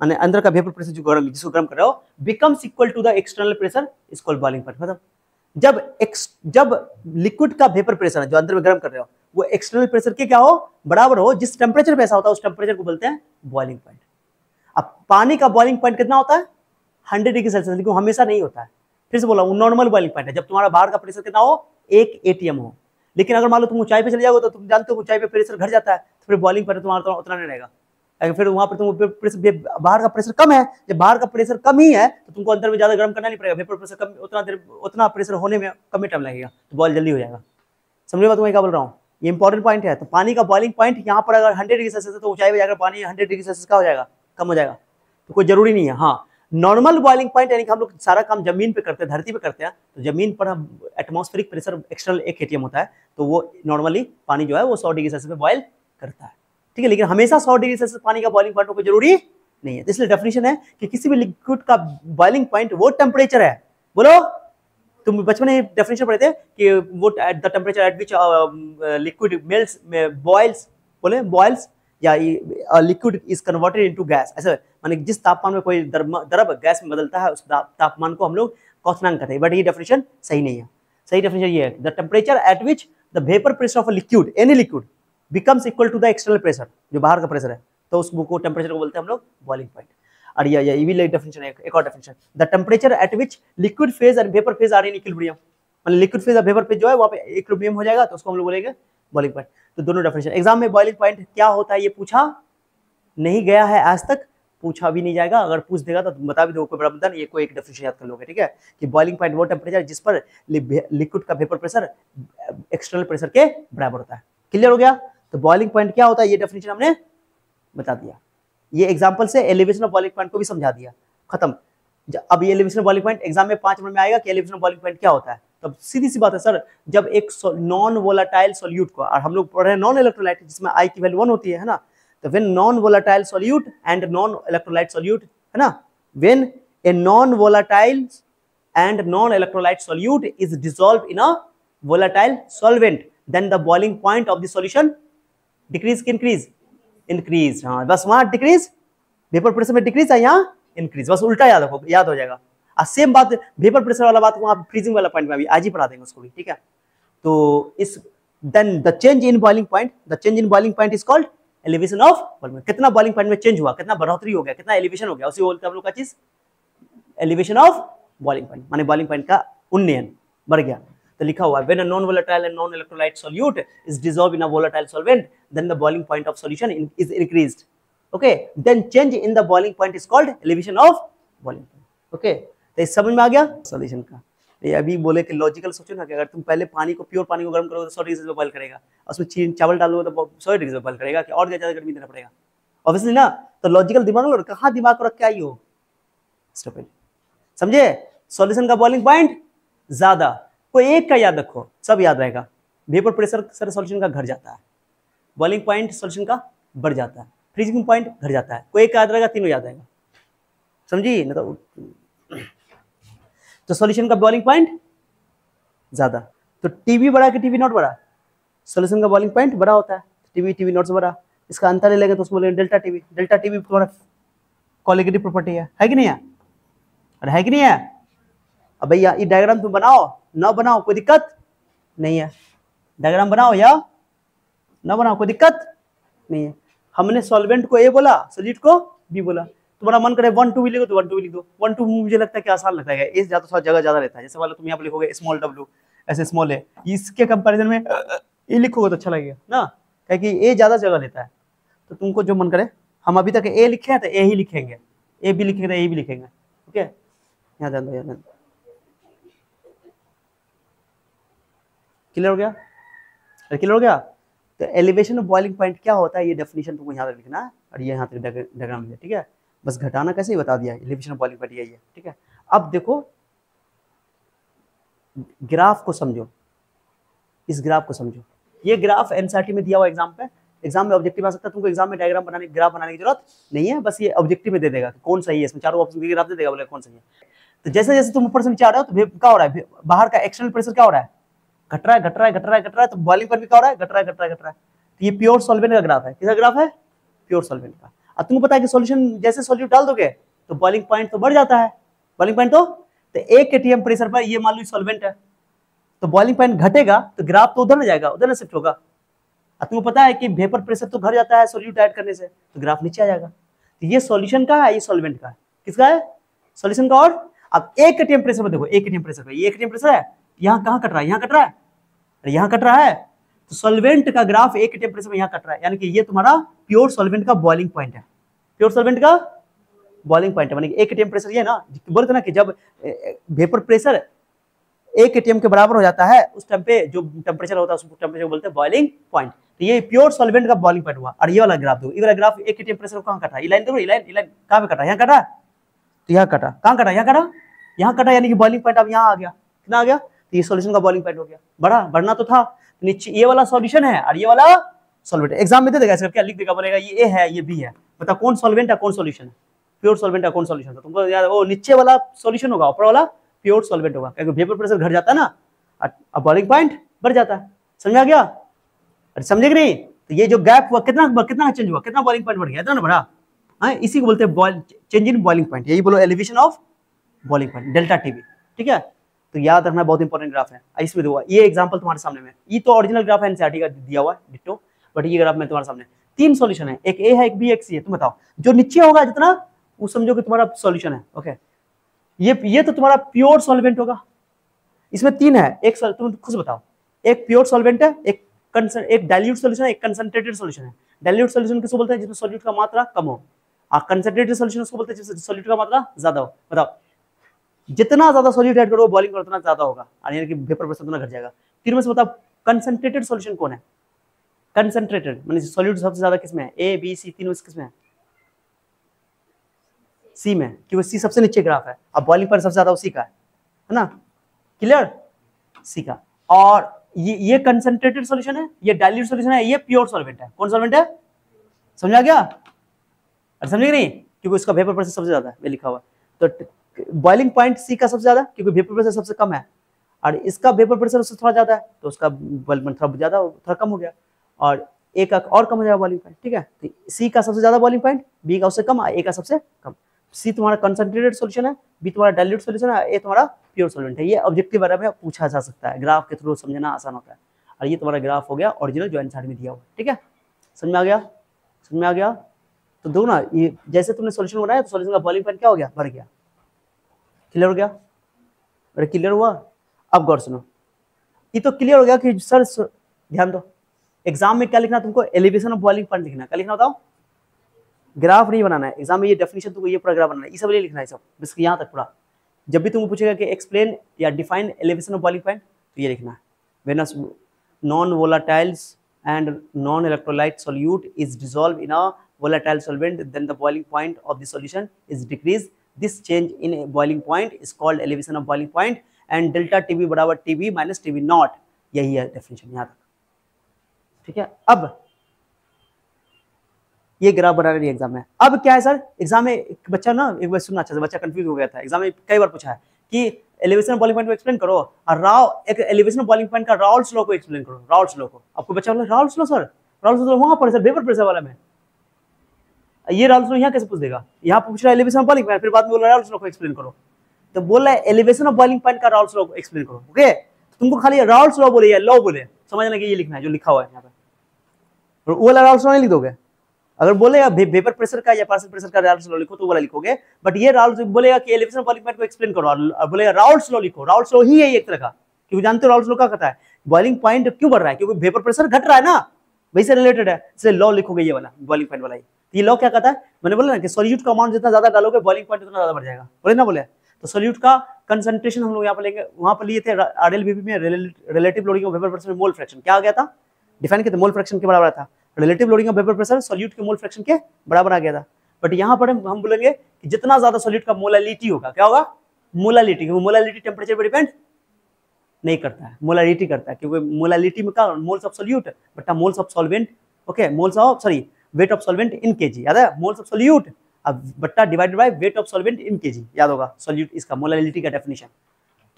अंदर का वेपर प्रेशर जो गर्म, जिसको गर्म कर रहे हो, becomes equal to the external pressure is called boiling point. मतलब जब लिक्विड का वेपर प्रेशर है जो अंदर में गर्म कर रहे हो, वो एक्सटर्नल प्रेशर के क्या हो, बराबर हो, जिस टेम्परेचर पे ऐसा होता है उस टेम्परेचर को बोलते हैं बॉइलिंग पॉइंट। अब पानी का बॉइलिंग पॉइंट कितना होता है, 100 डिग्री सेल्सियस, लेकिन हमेशा नहीं होता है, फिर से बोला नॉर्मल बॉइलिंग पॉइंट है जब तुम्हारा बाहर का प्रेशर कितना हो, 1 atm हो। लेकिन अगर मान लो तुम ऊंचाई पे चले जाओगे तो तुम जानते हो ऊंचाई पे प्रेशर घट जाता है, तो फिर बॉइलिंग पॉइंट तुम्हारा उतना नहीं रहेगा, फिर वहां पर तुम बाहर का प्रेशर कम है, जब बाहर का प्रेशर कम ही है तो तुमको अंदर में ज्यादा गर्म करना नहीं पड़ेगा, वेपर प्रेशर कम, उतना प्रेशर होने में कम ही टाइम लगेगा, तो बॉइल जल्दी हो जाएगा। समझे बात मैं क्या बोल रहा हूँ, ये इंपॉर्टेंट पॉइंट है। तो पानी का बॉइलिंग पॉइंट यहाँ पर अगर 100 डिग्री सेल्सियस है तो ऊंचाई पे जाकर पानी 100 डिग्री सेल्सियस का हो जाएगा, कम हो जाएगा, तो कोई जरूरी नहीं है। हाँ, नॉर्मल बॉइलिंग पॉइंट यानी कि हम लोग सारा काम जमीन पे करते हैं, धरती पे करते हैं, तो जमीन पर हम एटमॉस्फेरिक प्रेशर एक्सटर्नल 1 atm होता है, तो वो नॉर्मली पानी जो है वो 100 डिग्री सेल्सियस पे बॉइल करता है, ठीक है। लेकिन हमेशा 100 डिग्री सेल्सियस पानी का बॉइलिंग पॉइंट कोई जरूरी नहीं है, इसलिए डेफिनेशन है कि किसी भी लिक्विड का बॉइलिंग पॉइंट वो टेम्परेचर है, बोलो, तुम बचपन में डेफिनेशन पढ़े थे कि वो at the temperature at which liquid melts boils, बोले बॉइल्स, या liquid is converted into gas, ऐसा माने जिस तापमान में कोई द्रव गैस में बदलता है उस तापमान को हम लोग क्वथनांक कहते हैं, बट ये डेफिनेशन सही नहीं है। सही डेफिनेशन ये है, the temperature at which the vapour pressure of a liquid, any liquid, becomes equal to the external pressure, जो बाहर का प्रेशर है, तो उस को टेम्परेचर को बोलते हैं हम लोग बॉइलिंग पॉइंट। और ये भी डेफिनेशन है, एक और definition, the temperature at which liquid phase and vapour phase are in equilibrium, मतलब लिक्विड फेज और वेपर फेज जो है वहां पे इक्विलिब्रियम हो जाएगा, तो उसको हम लोग बोलेंगे बॉइलिंग पॉइंट। तो दोनों डेफिनेशन एग्जाम में बॉइलिंग पॉइंट क्या होता है ये पूछा नहीं गया है आज तक, पूछा भी नहीं जाएगा, अगर पूछ देगा तो बता भी दो, कोई बड़ा मुद्दा नहीं, ये कोई एक डेफिनेशन याद कर लोगे, ठीक है, कि बॉइलिंग पॉइंट वो टेम्परेचर जिस पर लिक्विड का वेपर प्रेशर एक्सटर्नल प्रेशर के बराबर होता है। क्लियर हो गया? तो बॉइलिंग पॉइंट क्या होता है ये डेफिनेशन हमने बता दिया, ये एग्जांपल से एलिवेशन ऑफ बॉइलिंग पॉइंट को भी समझा दिया, खत्म। अब ये elevation of boiling point exam में 5 नंबर में आएगा कि एलिवेशन ऑफ बॉइलिंग पॉइंट क्या होता है, तब सीधी सी बात है सर, जब एक नॉन वोलेटाइल सॉल्यूट को, और हम लोग पढ़ रहे हैं नॉन इलेक्ट्रोलाइट जिसमें आई की वैल्यू 1 होती है ना, तो when non volatile solute and non electrolyte solute, है ना, when a non volatile and non electrolyte solute is dissolved in a volatile solvent, then the boiling point of the solution decrease की increase, increase, हाँ बस वहां decrease, vapour pressure में decrease है, यहाँ increase, बस उल्टा याद रखो, याद हो जाएगा। सेम बात वेपर प्रेशर वाला बात वहां फ्रीजिंग वाला पॉइंट में भी आज ही पढ़ा देंगे उसको भी, ठीक है। तो इस then the change in boiling point, the change in boiling point is called elevation of boiling, कितना बॉइलिंग पॉइंट में चेंज हुआ, कितना बढ़ोतरी हो गया, कितना एलिवेशन हो गया, उसी बोलते हैं हम लोग का चीज एलिवेशन ऑफ बॉइलिंग पॉइंट, माने बॉइलिंग पॉइंट का उन्नयन बढ़ गया। तो लिखा हुआ है when a non volatile and non electrolyte solute is dissolved in a volatile solvent then the boiling point of solution is increased, okay, then change in the boiling point is called elevation of boiling point, okay. तो इस समझ में आ गया solution का। ये अभी बोले कि लॉजिकल सोचो ना कि अगर तुम पहले पानी को प्योर पानी को गर्म करोगे तो 100 डिग्री से बॉइल करेगा, उसमें चावल डालोगे तो 100 डिग्री से बॉइल करेगा, कि और ज्यादा गर्मी देना पड़ेगा, ऑब्वियसली ना। तो लॉजिकल दिमाग लो, कहाँ दिमाग को रख के आई हो, समझे? सॉल्यूशन का बॉइलिंग पॉइंट ज्यादा, कोई एक का याद रखो, सब याद रहेगा। वेपर प्रेशर सर सॉल्यूशन का घट जाता है, बॉइलिंग पॉइंट सॉल्यूशन का बढ़ जाता है, फ्रीजिंग पॉइंट घट जाता है, कोई एक याद रहेगा, तीनों याद रहेगा, समझी ना। तो सॉल्यूशन का बॉइलिंग पॉइंट ज्यादा, तो टीवी बड़ा कि टीवी नॉट बड़ा, सॉल्यूशन का बॉइलिंग पॉइंट बड़ा होता है, टीवी टीवी नॉट से बड़ा, इसका अंतर ले लेंगे तो उसमें बोलेंगे डेल्टा टीवी, डेल्टा टीवी थोड़ा कॉलिगेटिव प्रॉपर्टी है कि नहीं है, अरे है कि नहीं है? अब भैया ये डायग्राम तुम बनाओ ना बनाओ कोई दिक्कत नहीं है, डायग्राम बनाओ या ना बनाओ कोई दिक्कत नहीं है। हमने सॉल्वेंट को ए बोला, सॉल्यूट को बी बोला, तुम्हारा मन करे 1 2 भी लिखो तो 1 2 भी लिख दो, 1 2 मुझे लगता है कि आसान लगता है, इस ज्यादा जगह ज्यादा रहता है, जैसे वाला तुम यहाँ पे लिखोगे स्मॉल w ऐसे स्मॉल है, इसके कंपैरिजन में ए लिखोगे तो अच्छा लगेगा ना, क्योंकि ए ज्यादा जगह लेता है। तो तुमको जो मन करे, हम अभी तक ए लिखे हैं तो ए ही लिखेंगे, ए भी लिखेंगे तो ए भी लिखेंगे, ओके। यहाँ ध्यान दो, यहाँ ध्यान, क्लियर हो गया? क्लियर हो गया? तो एलिवेशन ऑफ बॉइलिंग पॉइंट क्या होता है ये डेफिनेशन तुमको यहाँ तक लिखना है, और ये यहाँ तक डायग्राम में, ठीक है। बस घटाना कैसे ही बता दिया, एलिवेशन ऑफ बॉइलिंग पॉइंट यही है, ठीक है। अब देखो ग्राफ को समझो, इस ग्राफ को समझो, ये ग्राफ एनसीईआरटी में दिया हुआ एग्जाम पे, एग्जाम में ऑब्जेक्टिव आ सकता है, तुमको एग्जाम में डायग्राम बनाने ग्राफ बनाने की जरूरत नहीं है, बस ये ऑब्जेक्टिव में दे देगा कि कौन सही है, इसमें चारों ऑप्शन के ग्राफ दे देगा, बोले कौन सही है। तो जैसे जैसे तुम ऊपर से नीचे आ रहे हो तो क्या हो रहा है, बाहर का एक्सटर्नल प्रेशर क्या हो रहा है, घट रहा है, घट रहा है, घट रहा है, घट रहा है, तो बॉइलिंग पॉइंट भी क्या हो रहा है, घट रहा है, घट रहा है, घट रहा है। तो ये प्योर सॉल्वेंट का ग्राफ है, किसका ग्राफ है? प्योर सॉल्वेंट का। अब तुमको पता है कि सॉल्यूशन जैसे सॉल्यूट डाल दोगे तो बॉइलिंग पॉइंट तो बढ़ जाता है, बॉइलिंग पॉइंट तो 1 atm प्रेशर पर ये मान लो सॉल्वेंट है, तो बॉइलिंग पॉइंट घटेगा तो ग्राफ तो उधर न जाएगा, उधर न शिफ्ट होगा। अब तुमको पता है कि वेपर प्रेशर तो घट जाता है सॉल्यूट ऐड करने से, तो ग्राफ नीचे आ जाएगा। तो ये सॉल्यूशन का है, ये सॉल्वेंट का है, किसका है? सॉल्यूशन का। और अब 1 atm प्रेशर पर देखो, 1 atm प्रेशर पर, ये 1 atm प्रेशर है, यहाँ कहाँ कट रहा है, यहाँ कट रहा है, अरे यहाँ कट रहा है, तो सॉल्वेंट का ग्राफ 1 atm प्रेशर में यहाँ कट रहा है, यानी कि ये तुम्हारा प्योर सॉल्वेंट का बॉइलिंग पॉइंट है, प्योर सॉल्वेंट का बॉइलिंग पॉइंट है, माने 1 atm प्रेशर ये ना, बोलते ना कि जब वेपर प्रेशर 1 atm के बराबर हो जाता है, उस टाइम पे जो टेम्परेचर होता है उस टेम्परेचर को बोलते हैं बॉइलिंग पॉइंट। तो ये प्योर सॉल्वेंट का बॉइलिंग पॉइंट हुआ। और ये वाला ग्राफ देखो, ये वाला ग्राफ 1 atm प्रेशर को कहां कटा, ये लाइन देखो, ये लाइन कहां पे कटा, यहां कटा, तो यहां कटा, कहां कटा, यहां कटा, यहां कटा, यानी कि बॉइलिंग पॉइंट अब यहां आ गया, कितना आ गया, तो ये सॉल्यूशन का बॉइलिंग पॉइंट हो गया, बढ़ना तो था, नीचे ये वाला सॉल्यूशन है और ये वाला सॉल्वेंट। एग्जाम में दे देगा ऐसा, क्या लिख देगा, बोलेगा ये ए है ये बी है, बता कौन सॉल्वेंट है कौन सॉल्यूशन है, प्योर सॉल्वेंट है कौन सॉल्यूशन है। तुमको यार वो नीचे वाला सॉल्यूशन होगा, ऊपर वाला प्योर सॉल्वेंट होगा, क्योंकि वेपर प्रेशर घट जाता है ना, अब बॉइलिंग पॉइंट बढ़ जाता है। समझ आ गया? अरे समझे कि नहीं? तो ये जो गैप हुआ कितना चेंज हुआ, कितना बॉइलिंग पॉइंट बढ़ गया, इतना ना बढ़ा, हाँ, इसी को बोलते हैं चेंज इन बॉइलिंग पॉइंट, यही बोलो elevation of boiling point, delta TB. ठीक है, तो याद रखना, बहुत इंपॉर्टेंट ग्राफ है। इसमें देखो ये एग्जांपल तुम्हारे सामने में, ये तो ओरिजिनल ग्राफ है एनसीईआरटी का दिया हुआ डिट्टो, बट ये ग्राफ में तुम्हारे सामने 3 सॉल्यूशन है, एक ए है एक बी एक सी है। तुम बताओ जो नीचे होगा जितना वो समझो कि तुम्हारा सॉल्यूशन है। ओके, ये तो तुम्हारा प्योर सॉल्वेंट होगा, इसमें 3 है, एक तुम खुद बताओ, एक प्योर सॉल्वेंट है, एक डाइल्यूट सॉल्यूशन है, एक कंसंट्रेटेड सॉल्यूशन है। डाइल्यूट सॉल्यूशन किसको बोलते हैं, जिसमें सॉल्यूट का मात्रा कम हो, और कंसंट्रेटेड सॉल्यूशन उसको बोलते हैं जिसमें सॉल्यूट का मात्रा ज्यादा हो। बताओ जितना ज्यादा सॉल्यूट ऐड करो बॉइलिंग करो उतना ज्यादा होगा, यानी कि वेपर प्रेशर उतना घट जाएगा। तीनों में से बताओ कंसंट्रेटेड सॉल्यूशन कौन है, कंसंट्रेटेड माने सॉल्यूट सबसे ज्यादा किसमें है, ए बी सी तीनों में किसमें है, सी में, क्योंकि सी सबसे नीचे ग्राफ है, अब बॉइलिंग पॉइंट सबसे ज्यादा उसी का है ना, क्लियर, सी का। और ये कंसंट्रेटेड सॉल्यूशन है, ये डाइल्यूट सॉल्यूशन है, ये प्योर सॉल्वेंट है। कौन सॉल्वेंट है, समझा गया? अरे समझे नहीं, क्योंकि उसका वेपर प्रेशर सबसे ज्यादा है, ये लिखा हुआ है। तो बॉइलिंग पॉइंट सी का सबसे ज्यादा, क्योंकि वेपर प्रेशर सबसे कम है, और इसका वेपर प्रेशर उससे थोड़ा ज्यादा है, तो उसका बॉइलिंग पॉइंट थोड़ा ज्यादा थोड़ा कम हो गया, और ए का और कम हो जाएगा बॉइलिंग पॉइंट। ठीक है, तो सी का सबसे ज्यादा बॉइलिंग पॉइंट, बी का उससे कम, ए का सबसे कम। सी तुम्हारा कंसंट्रेटेड सॉल्यूशन है, बी तुम्हारा डाइल्यूट सॉल्यूशन है, ए तुम्हारा प्योर सॉल्वेंट है। ये ऑब्जेक्टिव बारे में पूछा जा सकता है, ग्राफ के थ्रू समझना आसान होता है। और ये तुम्हारा ग्राफ हो गया ओरिजिनल जो एनसीईआरटी में दिया हुआ। ठीक है, समझ में आ गया, समझ में आ गया? तो दो ना, ये जैसे तुमने सॉल्यूशन बनाया तो सॉल्यूशन का बॉइलिंग पॉइंट क्या हो गया, बढ़ गया, क्लियर हो गया? अरे क्लियर हुआ? अब गौर सुनो, ये तो क्लियर हो गया कि सर ध्यान दो, एग्जाम में क्या लिखना तुमको, एलिवेशन ऑफ बॉइलिंग पॉइंट लिखना। क्या लिखना बताओ, ग्राफ नहीं बनाना है एग्जाम में, ये डेफिनेशन तुमको ये पूरा ग्राफ बनाना है, ये सब नहीं लिखना है सब, बस यहाँ तक पूरा। जब भी तुमको पूछेगा कि एक्सप्लेन या define elevation of boiling point, तो ये लिखना है, when non volatiles and non-electrolyte solute is dissolved in a volatile solvent, then the boiling point of the solution is decreased. This change in a boiling point is called elevation of boiling point, and delta TB बराबर TB minus TB not, यही है definition यहाँ तक। ठीक है, अब ये graph बना रही है एग्जाम में। अब क्या है सर, एग्जाम में एक बच्चा ना, एक बार सुनना अच्छा से, बच्चा कंफ्यूज हो गया था, एग्जाम में कई बार पूछा है कि एलिवेशन ऑफ बॉइलिंग पॉइंट को एक्सप्लेन करो, और एक एलिवेशन ऑफ बॉइलिंग पॉइंट का राउल्ट्स लॉ को एक्सप्लेन करो, राउल्ट्स लॉ को। आपको बच्चा बोला Raoult's law sir, Raoult's law वहां पर सर वेपर प्रेशर वाला में, ये राउल्ट्स लॉ यहाँ कैसे पूछ देगा, यहाँ पूछ रहा है एलिवेशन ऑफ बॉइलिंग पॉइंट, फिर बाद में बोल रहा है राउल्ट्स लॉ को एक्सप्लेन करो, तो बोल रहा है एलिवेशन ऑफ बॉइलिंग पॉइंट का राउल्ट्स लॉ को एक्सप्लेन करो। ओके, तुमको खाली राउल्ट्स लॉ बोले या लॉ बोले समझना कि ये लिखना है जो लिखा हुआ है यहाँ पे, वो वाला राउल्ट्स लॉ नहीं लिख दोगे। अगर बोलेगा वेपर प्रेशर का या पार्शियल प्रेशर का राउल्ट्स लॉ लिखो तो वाला लिखोगे, बट ये राउल्ट्स बोलेगा कि एलिवेशन ऑफ बॉइलिंग पॉइंट को एक्सप्लेन करो, और बोलेगा राउल्ट्स लॉ लिखो। राउल्ट्स लॉ ही है एक तरह का, क्योंकि जानते हो राउल्ट्स लॉ क्या कहता है, बॉइलिंग पॉइंट क्यों बढ़ रहा है, क्योंकि वेपर प्रेशर घट रहा है ना, वही से रिलेटेड है, इसलिए लॉ लिखोगे ये वाला बॉइलिंग पॉइंट वाला ही। ये लॉ क्या कहता है, मैंने बोला ना कि सॉल्यूट का अमाउंट जितना ज्यादा डालोगे बॉइलिंग पॉइंट उतना ज्यादा बढ़ जाएगा, बोले ना बोले। तो सॉल्यूट का कंसंट्रेशन हम लोग यहाँ पर लेंगे, वहां पर लिए थे आरएलवीपी में, relative lowering of vapour pressure में मोल फ्रैक्शन क्या आ गया था, डिफाइन किया था, मोल फ्रैक्शन के बराबर था, relative lowering of vapour pressure solute के मोल फ्रैक्शन के बराबर आ गया था। बट यहाँ पर हम बोलेंगे कि जितना ज्यादा सॉल्यूट का मोलालिटी होगा, क्या होगा, मोलालिटी, क्योंकि मोलालिटी टेम्परेचर पर डिपेंड नहीं करता है, मोलालिटी करता है, क्योंकि मोलालिटी में क्या, मोल्स ऑफ सॉल्यूट बटा moles of solvent, okay, moles of sorry wait of solvent in KG, याद है, मोल्स ऑफ सॉल्यूट अब बट्टा divided by weight of solvent in KG, याद होगा सॉल्यूट इसका मोलालिटी का डेफिनेशन।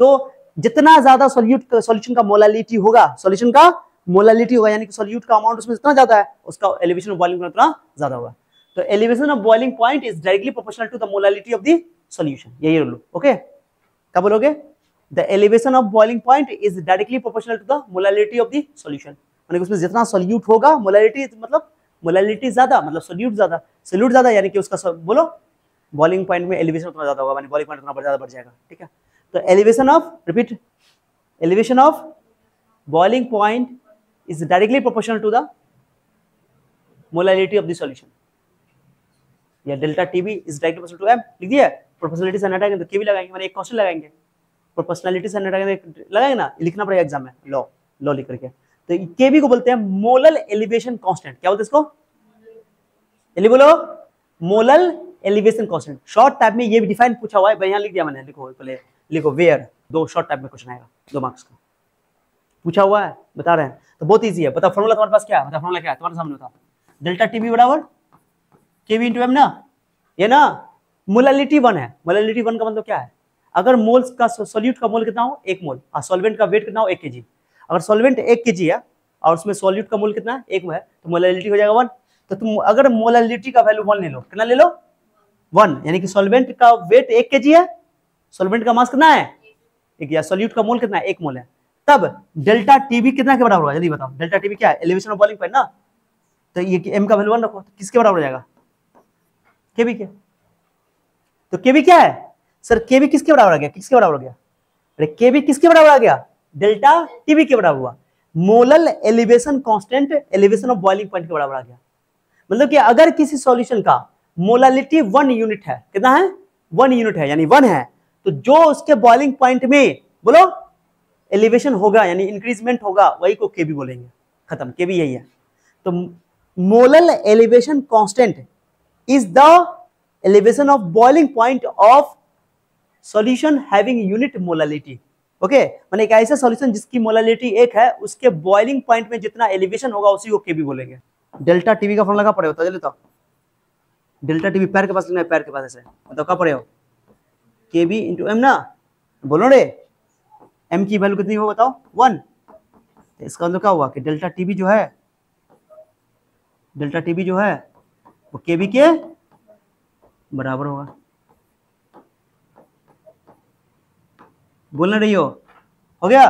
तो जितना ज्यादा सॉल्यूशन का मोलालिटी होगा, सॉल्यूशन का मोलालिटी होगा, यानी कि सॉल्यूट का अमाउंट उसमें जितना ज्यादा है उसका एलिवेशन ऑफ बॉइलिंग पॉइंट उतना ज्यादा होगा। तो elevation of boiling point is directly proportional to the molality of the solution, यही रूल। ओके, क्या बोलोगे, the elevation of boiling point is directly proportional to the molality of the solution, यानी कि उसमें जितना सॉल्यूट होगा, मोलालिटी मतलब molality ज्यादा मतलब सॉल्यूट ज्यादा, यानी कि उसका बोलो बॉइलिंग पॉइंट में एलिवेशन उतना ज्यादा होगा, यानी बॉइलिंग पॉइंट उतना ज्यादा बढ़ जाएगा। ठीक है, तो elevation of, repeat, elevation of boiling point is directly proportional to the molality of the solution, या delta TB is directly proportional to m, लिख दिया, प्रोपोर्शनलिटी से हटाएंगे तो के भी लगाएंगे, माने एक कांस्टेंट लगाएंगे। प्रोपोर्शनैलिटी से लगाएंगे ना, लिखना पड़ेगा एग्जाम में, लॉ लॉ लिख करके। तो केबी को बोलते हैं मोलल एलिवेशन कांस्टेंट। क्या बोलते हैं इसको? जल्दी बोलो, molal elevation constant. Short type में ये भी डिफाइन पूछा हुआ है, यहाँ लिख दिया मैंने, लिखो पहले, लिखो वेयर, 2 शॉर्ट टाइप में क्वेश्चन आएगा, 2 मार्क्स का पूछा हुआ है, बता रहे हैं। तो बहुत इजी है। बता फॉर्मूला तुम्हारे पास क्या है? बता फॉर्मूला क्या है तुम्हारे सामने, बताओ। डेल्टा टीबी बराबर केबी इंटू एम ना, ये ना मोलैलिटी 1 है। मोलैलिटी 1 का मतलब क्या है? अगर मोल्स का सॉल्यूट का मोल कितना हो? 1 मोल, और सॉल्वेंट का वेट कितना हो? 1 kg। अगर सॉल्वेंट 1 kg है और उसमें सॉल्यूट का मोल कितना है? 1 है, तो मोलैलिटी हो जाएगा 1। तो तुम अगर मोलैलिटी का वैल्यू 1 ले लो, कितना ले लो? 1, यानी कि सॉल्वेंट का वेट 1 kg है, सॉल्वेंट का मास कितना है? 1, या सॉल्यूट का मोल कितना है? 1 मोल है। तब डेल्टा टीबी कितना के बराबर होगा? जल्दी बताओ। डेल्टा टीबी क्या है? एलिवेशन ऑफ बॉइलिंग पॉइंट ना। तो ये एम का वैल्यू 1 रखो, तो किसके बराबर हो जाएगा? केबी के। तो केबी क्या है सर? केबी किसके बराबर आ गया? किसके बराबर हो गया? अरे केबी किसके बराबर आ गया? डेल्टा टीबी के बराबर हुआ। Molal elevation constant elevation of boiling point के बराबर आ गया। मतलब कि अगर किसी सॉल्यूशन का मोलालिटी 1 यूनिट है, कितना है? 1 यूनिट है, यानी 1 है, तो जो उसके बॉइलिंग पॉइंट में बोलो एलिवेशन होगा, यानी इंक्रीजमेंट होगा, वही को केबी बोलेंगे। खत्म, केबी यही है। तो molal elevation constant is the elevation of boiling point of solution having unit molality. Okay, माने एक ऐसा सॉल्यूशन जिसकी मोलालिटी 1 है, उसके बॉइलिंग पॉइंट में जितना एलिवेशन होगा उसी को केबी बोलेंगे। डेल्टा टीबी का फॉर्मूला क्या पड़े होता है? जल्दी बताओ। डेल्टा टीबी पैर के पास लिखना है, पैर के पास ऐसे बताओ क्या पड़े हो? केबी इंटू एम ना, बोलो रे। एम की वैल्यू कितनी हो बताओ? 1। तो इसका मतलब क्या हुआ कि डेल्टा टीबी जो है, डेल्टा टीबी जो है वो केबी के बराबर होगा। बोल ना रही हो गया?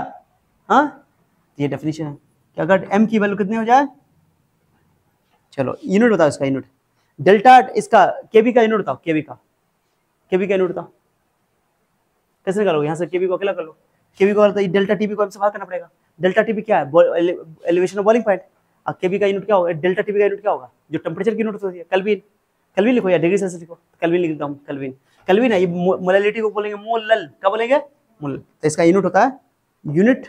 हाँ, ये डेफिनेशन है कि अगर एम की वैल्यू कितनी हो जाए, चलो यूनिट बताओ इसका, यूनिट डेल्टा, इसका केबी का यूनिट बताओ, केबी का यूनिट बताओ। कैसे निकालोगे? यहाँ से केबी को अकेला कर लो, केबी को तो डेल्टा टीबी को से भाग करना पड़ेगा। डेल्टा टीबी क्या है? Elevation of boiling point. और केबी का यूनिट क्या होगा? डेल्टा टीबी का यूनिट क्या होगा? जो टेम्परेचर की यूनिट होती है, केल्विन। केल्विन लिखो या डिग्री सेल्सियस लिखो, केल्विन लिख देता हूँ, केल्विन। केल्विन है, ये मोलैलिटी को बोलेंगे मोलल। क्या बोलेंगे? मोल। तो इसका यूनिट होता है, यूनिट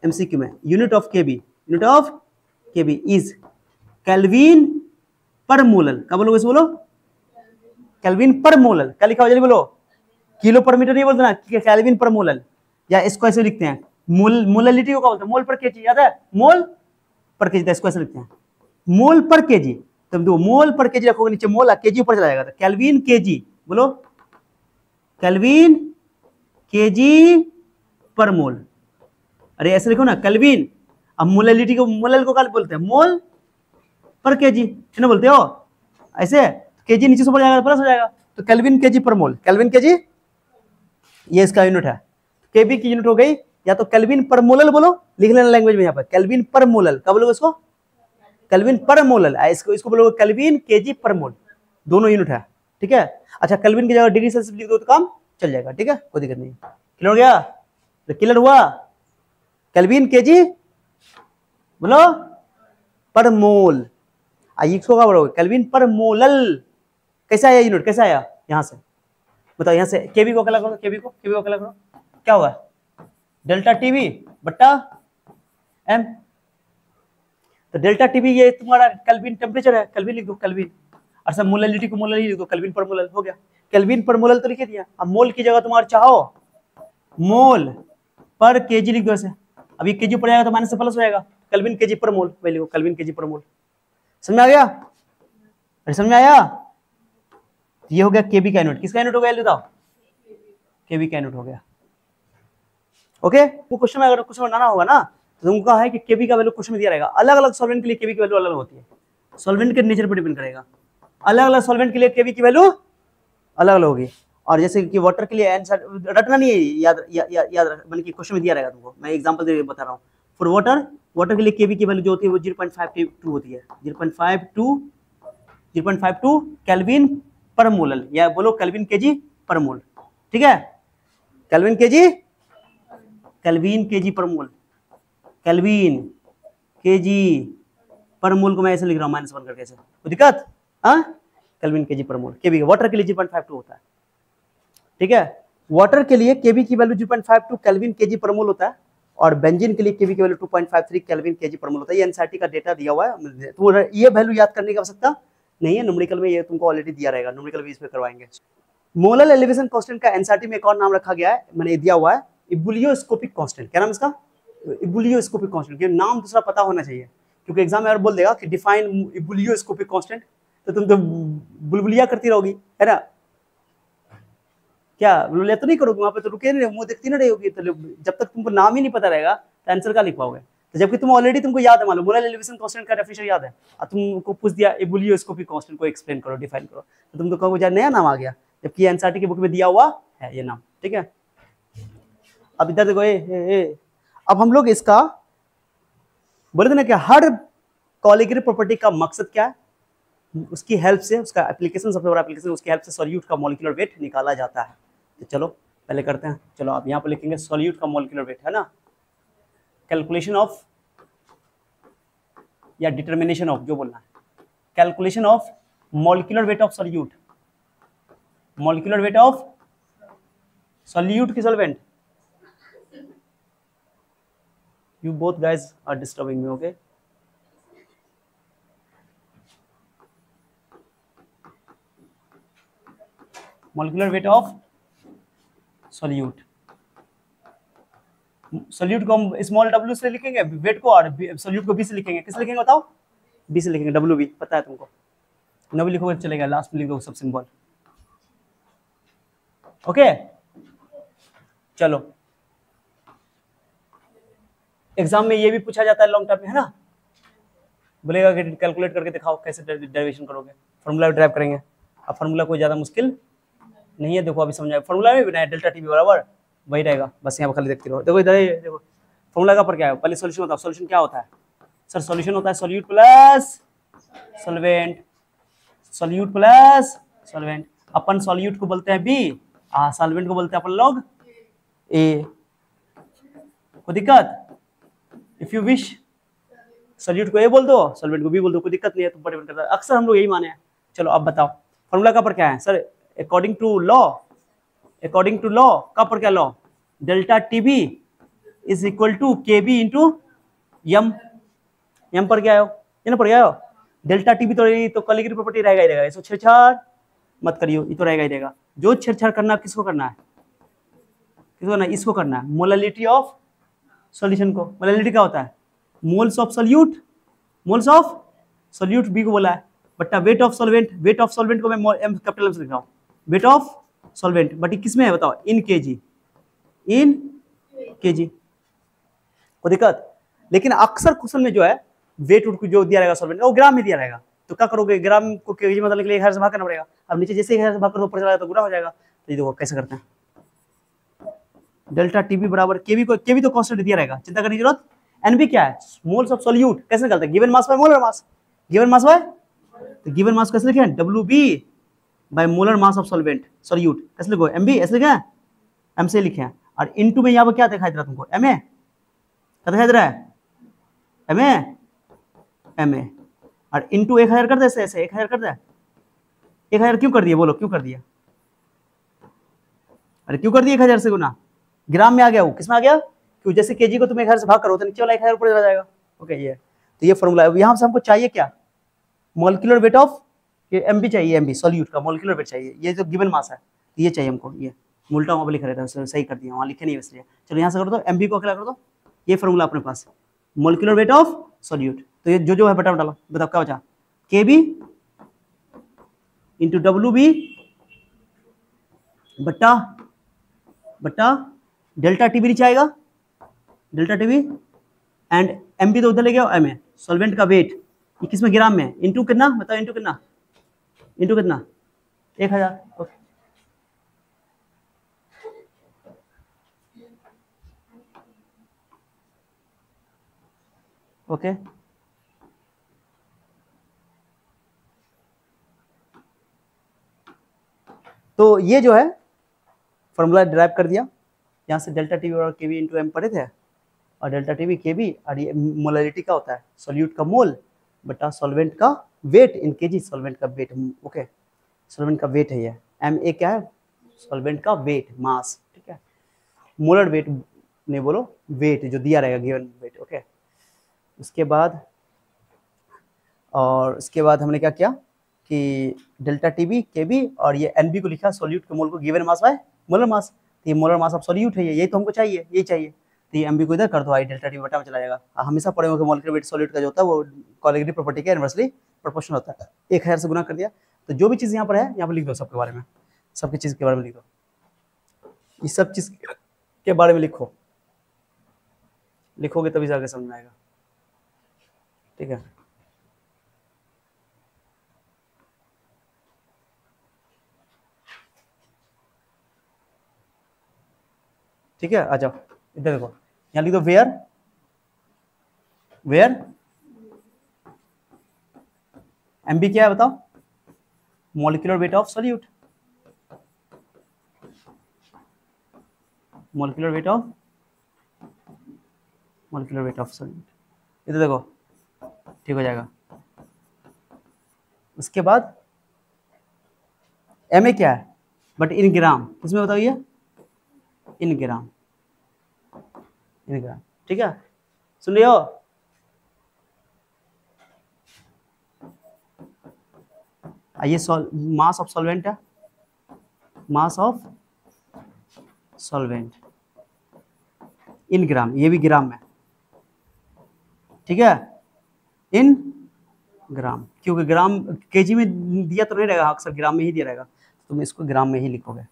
एमसीक्यू में, unit of KB, unit of KB is kelvin पर मोलल। क्या बोलोगे? बोलो केल्विन पर मोलल। क्या लिखा हो? जल्दी बोलो। किलो पर मीटर नहीं बोलते ना, केल्विन पर मोलल, या इसको ऐसे लिखते हैं, मोल, मोलैलिटी को क्या बोलते हैं? मोल पर केजी, याद है? मोल पर केजी, इसको ऐसे लिखते हैं, मोल पर केजी। तुम दो मोल पर केजी रखोगे नीचे मोल, केजी ऊपर चला जाएगा, तो केल्विन केजी, बोलो केल्विन केजी पर मोल। अरे ऐसे लिखो ना, केल्विन। अब मोलैलिटी को, मोलल को क्या बोलते हैं? मोल पर केजी, है ना, बोलते हो ऐसे। केजी नीचे से ऊपर जाएगा, प्लस हो जाएगा, तो केल्विन केजी पर मोल, केल्विन केजी ये इसका यूनिट है। केबी की यूनिट हो गई या तो केल्विन पर मोलल, बोलो लिख लेना लैंग्वेज में, यहाँ पर केल्विन पर मोलल। क्या बोलोगे इसको? केल्विन पर मोलल। इसको बोलोगे केल्विन केजी पर मोल, दोनों यूनिट है, ठीक है। अच्छा, केल्विन की जगह डिग्री सेल्सियस लिख दो तो काम चल जाएगा, ठीक है, कोई दिक्कत नहीं। क्लियर हो गया? तो क्लियर हुआ? केल्विन केजी बोलो पर मोल। इसको क्या बोलोगे? केल्विन पर मोलल। कैसे आया यूनिट? कैसे आया? यहां से बताओ, यहां से केबी को अकेला करो, केबी को अकेला करो, क्या हुआ? डेल्टा टीबी बट्टा एम। तो डेल्टा टीबी ये तुम्हारा केल्विन टेम्परेचर है, केल्विन लिख दो, केल्विन। और सब मोलैलिटी को मोलल ही लिख दो, केल्विन पर मोलल हो गया। केल्विन पर मोलल तो लिख दिया। अब मोल की जगह तुम्हारा चाहो मोल पर केजी लिख दो ऐसे। अब ये केजी पर जाएगा तो माइनस से प्लस हो जाएगा, केल्विन केजी पर मोल वैल्यू, केल्विन केजी पर मोल। समझ में आ गया? अरे समझ में आया? ये हो गया केबी का यूनिट। किसका यूनिट हो गया? बताओ। केबी का यूनिट हो गया। ओके, वो क्वेश्चन में अगर क्वेश्चन बनाना होगा ना, तो तुमको कहा है कि केबी का वैल्यू क्वेश्चन में दिया रहेगा। अलग अलग सॉल्वेंट के लिए केबी की वैल्यू अलग अलग होती है, सॉल्वेंट के नेचर पर डिपेंड करेगा। अलग अलग सॉल्वेंट के लिए केबी की वैल्यू अलग अलग होगी। और जैसे कि वाटर के लिए रटना नहीं है, याद मतलब कि क्वेश्चन में दिया रहेगा तुमको। मैं एग्जांपल दे बता रहा हूँ। फॉर वाटर के लिए केबी की वैल्यू जो होती है वो 0.52 होती है, 0.52 केल्विन पर मोलल, या बोलो केल्विन केजी पर मोल, ठीक है। केल्विन केजी पर मोल, केल्विन केजी पर मोल को मैं ऐसे लिख रहा हूँ -1 करके ऐसे, कोई दिक्कत? हाँ, केल्विन केजी पर मोल केबी वाटर के लिए 0.52 होता है, ठीक है। वाटर के लिए केबी की वैल्यू 0.52 केल्विन केजी पर मोल होता है और बेंजीन के लिए केबी की वैल्यू 2.53 केल्विन केजी पर मोल होता है। ये एनसीईआरटी का डेटा दिया हुआ है, तो ये वैल्यू याद करने की आवश्यकता नहीं है, न्यूमेरिकल में ये तुमको ऑलरेडी दिया रहेगा, न्यूमेरिकल भी इसमें करवाएंगे। मोलर एलिवेशन कांस्टेंट का एनसीईआरटी में एक और नाम रखा गया है, मैंने दिया हुआ है इबुलियोस्कोपिक कांस्टेंट। क्या नाम इसका? इबुलियोस्कोपिक कांस्टेंट। ये नाम दूसरा पता होना चाहिए, क्योंकि एग्जाम में और बोल देगा कि डिफाइन इबुलियोस्कोपिक कांस्टेंट, तो तुम तो बुलबुलिया करती रहोगी, है ना? क्या बुलबुलिया तो नहीं करोगे, वहां पे तो रुके नहीं, मुंह देखती ना रहोगी। तो जब तक तुमको नाम ही नहीं पता रहेगा तो आंसर का लिख पाओगे? तो जबकि तुम ऑलरेडी तुमको याद है, मालूम मोलर एलिवेशन कांस्टेंट का डेफिनेशन याद है, और तुमको पूछ दिया इबुलियोस्कोपिक कांस्टेंट को एक्सप्लेन करो, डिफाइन करो, तो तुम तो कहोगे यार नया नाम आ गया, जबकि एनसीईआरटी की बुक में दिया हुआ है ये नाम। ठीक है, अब इधर देखो अब हम लोग इसका बोले थे ना कि हर कॉलीगेटिव प्रॉपर्टी का मकसद क्या है, उसकी हेल्प से, उसका एप्लीकेशन सबसे बड़ा एप्लीकेशन, उसकी हेल्प से सॉल्यूट का मॉलिक्यूलर वेट निकाला जाता है। तो चलो पहले करते हैं। चलो आप यहाँ पर लिखेंगे सॉल्यूट का मॉलिक्यूलर वेट, है ना, कैलकुलेशन ऑफ या डिटर्मिनेशन ऑफ, जो बोलना है, calculation of molecular weight of solute, molecular weight of solute की solvent. You both guys are disturbing me, okay? Molecular weight of solute. solute को हम स्मॉल w से लिखेंगे वेट को, और solute को b से लिखेंगे। किस लिखेंगे बताओ? b से लिखेंगे, w b पता है तुमको, न भी लिखोगे चलेगा, लास्ट में लिख दो सब सिंबल। ओके चलो, एग्जाम में ये भी पूछा जाता है लॉन्ग टर्म में, है ना, बोलेगा कि कैलकुलेट करके दिखाओ कैसे डेरिवेशन करोगे, फार्मूला ड्राइव करेंगे। अब फार्मूला कोई ज्यादा मुश्किल नहीं है, देखो अभी समझाए, फार्मूला में बनाया डेल्टा टी बराबर वही रहेगा, बस यहाँ पर खाली देखते रहो। देखो इधर देखो फार्मूला का पर क्या है, पहले सॉल्यूशन बताओ, सॉल्यूशन क्या होता है सर? सॉल्यूशन होता है solute plus solvent, solute plus solvent. अपन सॉल्यूट को बोलते हैं बी, सॉल्वेंट को बोलते हैं अपन लोग ए। कोई दिक्कत? इफ यू विश सॉल्यूट को ए बोल दो, सॉल्वेंट को बी बोल दो, कोई दिक्कत नहीं है, तुम पर डिपेंड करता है, अक्सर हम लोग यही माने हैं। चलो अब बताओ फार्मूला का पर क्या है sir? According to law, according to law का पर क्या law? Delta TB is equal to K B into m. M पर क्या हो, ये ना पर क्या हो, डेल्टा टीबी तो कॉलीगेटिव प्रॉपर्टी रहेगा ही रहेगा, इसको छेड़छाड़ मत करियो, ये तो रहेगा ही रहेगा। जो छेड़छाड़ करना है किसको करना है, किसको करना है? इसको करना है, मोलैलिटी ऑफ सॉल्यूशन को। मोलैलिटी क्या होता है? Moles of solute, moles of solute B को बोला है, but weight of solvent, weight of solvent को मैं एम कैपिटल एम से लिख रहा हूँ, वेट ऑफ सॉल्वेंट, बट ये किस में है बताओ? इन केजी, इन केजी। कोई दिक्कत? लेकिन अक्सर क्वेश्चन में जो है वेट उठ जो दिया रहेगा सॉल्वेंट वो ग्राम में दिया रहेगा, तो क्या करोगे, ग्राम को केजी मतलब के लिए 1000 से भाग करना पड़ेगा। अब नीचे जैसे 1000 से भाग कर ऊपर चला जाएगा तो गुना हो जाएगा। तो ये देखो कैसे करते हैं, डेल्टा टीबी बराबर केबी को, केबी तो कांस्टेंट दिया रहेगा, चिंता करने की जरूरत। एनबी क्या है? Moles of solute. कैसे निकलता है? Given mass by molar mass, given mass by, तो गिवन मास कैसे लिखे हैं? WB by molar mass of solvent solute. कैसे लिखो? MB ऐसे लिखे हैं, एम से लिखे हैं। और इनटू में यहाँ पर क्या दिखाई दे रहा है तुमको? MA क्या दिखाई दे रहा है? MA और इनटू 1000 कर दे, ऐसे 1000 कर दे। 1000 क्यों कर दिया बोलो, क्यों कर दिया? अरे क्यों कर दिया 1000 से गुना? ग्राम में आ गया, वो किस में आ गया? क्यों? जैसे केजी को तुम 1000 से भाग करो तो नीचे वाला 1000 ऊपर चला जाएगा। ओके ये तो ये फॉर्मूला है। यहाँ से हमको चाहिए क्या? मॉलिक्यूलर वेट ऑफ, ये एमबी चाहिए, एमबी सॉल्यूट का मॉलिक्यूलर वेट चाहिए, ये जो गिवन मास है ये चाहिए हमको। ये उल्टा वहाँ पर लिखा रहता है, सही कर दिया, वहाँ लिखे नहीं है इसलिए। चलो यहाँ से कर दो, एमबी को अकेला कर दो, ये फॉर्मूला अपने पास, मॉलिक्यूलर वेट ऑफ सॉल्यूट। तो ये जो है बटा डालो, बताओ क्या बचा? केबी इंटू WB बट्टा बट्टा डेल्टा टीबी नीचे आएगा, डेल्टा टीबी एंड एमबी तो उधर ले गया, MA सॉल्वेंट का वेट, ये किस में? ग्राम में। इंटू कितना बताओ? इंटू कितना? इंटू कितना? 1000। ओके ओके तो ये जो है फॉर्मूला ड्राइव कर दिया, यहाँ से डेल्टा टीबी और केबी इंटू एम पढ़े थे, और डेल्टा टीबी केबी, और ये मोलैलिटी का होता है सॉल्यूट का मोल बटा सॉल्वेंट का वेट इन केजी, सॉल्वेंट का वेट। ओके सॉल्वेंट का वेट है ये। MA क्या है? सॉल्वेंट का वेट, मास, ठीक है, मोलर वेट नहीं बोलो, वेट जो दिया रहेगा, गिवन वेट, ओके। उसके बाद हमने क्या किया कि डेल्टा टीबी केबी और ये एनबी को लिखा सॉल्यूट के मोल को given mass by molar mass, तो ये मोलर मास ऑफ सॉल्यूट है, यही तो हमको चाहिए, यही चाहिए, तो ये एमबी को इधर कर दो, आई डेल्टा टीबी बटा में चला जाएगा। हमेशा पढ़े होंगे मॉलिक्यूलर वेट सॉल्यूट का जो होता है वो कोलिगेटिव प्रॉपर्टी के इनवर्सली प्रोपोर्शनल होता है, 1000 से गुना कर दिया, तो जो भी चीज़ यहाँ पर है यहाँ पर लिख दो, सबके बारे में, सबकी चीज़ के बारे में लिख दो, ये सब चीज़ के बारे में लिखो, लिखोगे तभी जाके समझ में आएगा, ठीक है। ठीक है, आ जाओ इधर देखो, यहाँ लिख दो वेयर एमबी क्या है बताओ, molecular weight of solute, molecular weight of solute, इधर देखो, ठीक हो जाएगा। उसके बाद एम ए क्या है, बट इन ग्राम, इसमें बताओ ये इन ग्राम, ठीक है, सुन लियो। ये मास ऑफ सॉल्वेंट है, मास ऑफ सॉल्वेंट इन ग्राम, ये भी ग्राम में, ठीक है, इन ग्राम, क्योंकि ग्राम केजी में दिया तो नहीं रहेगा, अक्सर ग्राम में ही दिया रहेगा, तुम इसको ग्राम में ही लिखोगे,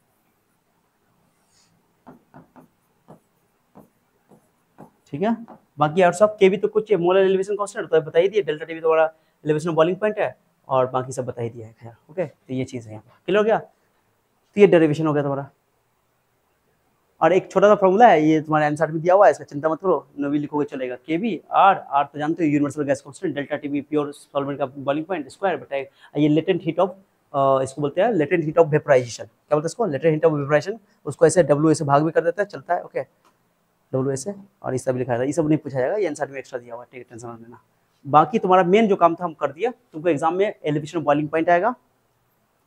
ठीक है। बाकी और सब के भी तो कुछ मोलर एलिवेशन कांस्टेंट तो बता ही दिए, डेल्टा टी भी तुम्हारा एलिवेशन बॉइलिंग पॉइंट है, और बाकी सब बता ही दिया है, खैर ओके, तो ये चीज़ है यहाँ पर क्लियर हो गया, तो ये डेरिवेशन हो गया तुम्हारा। और एक छोटा सा फॉर्मूला है, ये तुम्हारे आंसर में दिया हुआ है, इसका चिंता मत करो, न भी लिखोगे चलेगा, के बी आर तो जानते हो universal gas constant, delta T B pure solvent का बॉइलिंग पॉइंट स्क्वायर बटा ये लेटेंट हीट ऑफ, इसको बोलते हैं लेटेंट हीट ऑफ वेपराइजेशन, क्या बोलते हैं इसको, लेटेंट हीट ऑफ वेपराइजेशन, उसको ऐसे डब्ल्यू ऐसे भाग भी कर देता है, चलता है, ओके, डब्ल्यू ऐसे, और ये सब लिखा था, ये सब नहीं पूछा जाएगा, ये आंसर में एक्स्ट्रा दिया हुआ है, ठीक है, टेंशन मत लेना। बाकी तुम्हारा मेन जो काम था हम कर दिया, तुमको एग्जाम में एलिवेशन बॉइलिंग पॉइंट आएगा,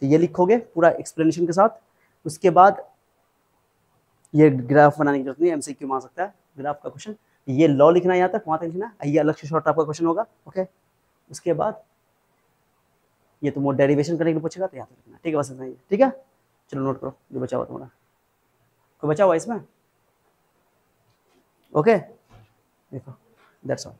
तो ये लिखोगे पूरा एक्सप्लेनेशन के साथ, उसके बाद ये ग्राफ बनाने की जरूरत नहीं, एमसीक्यू में आ सकता है ग्राफ का क्वेश्चन, ये लॉ लिखना है यहाँ तक, वहाँ तक लिखना है, ये अलग से शॉर्ट आपका क्वेश्चन होगा, ओके। उसके बाद ये तुम डेरिवेशन करने के लिए पूछेगा तो यहाँ तक लिखना, ठीक है, बस इतना ही, ठीक है, चलो नोट करो जो बचा हुआ तुम्हारा, कोई बचा हुआ इसमें, ओके, देखो दैट्स ऑल।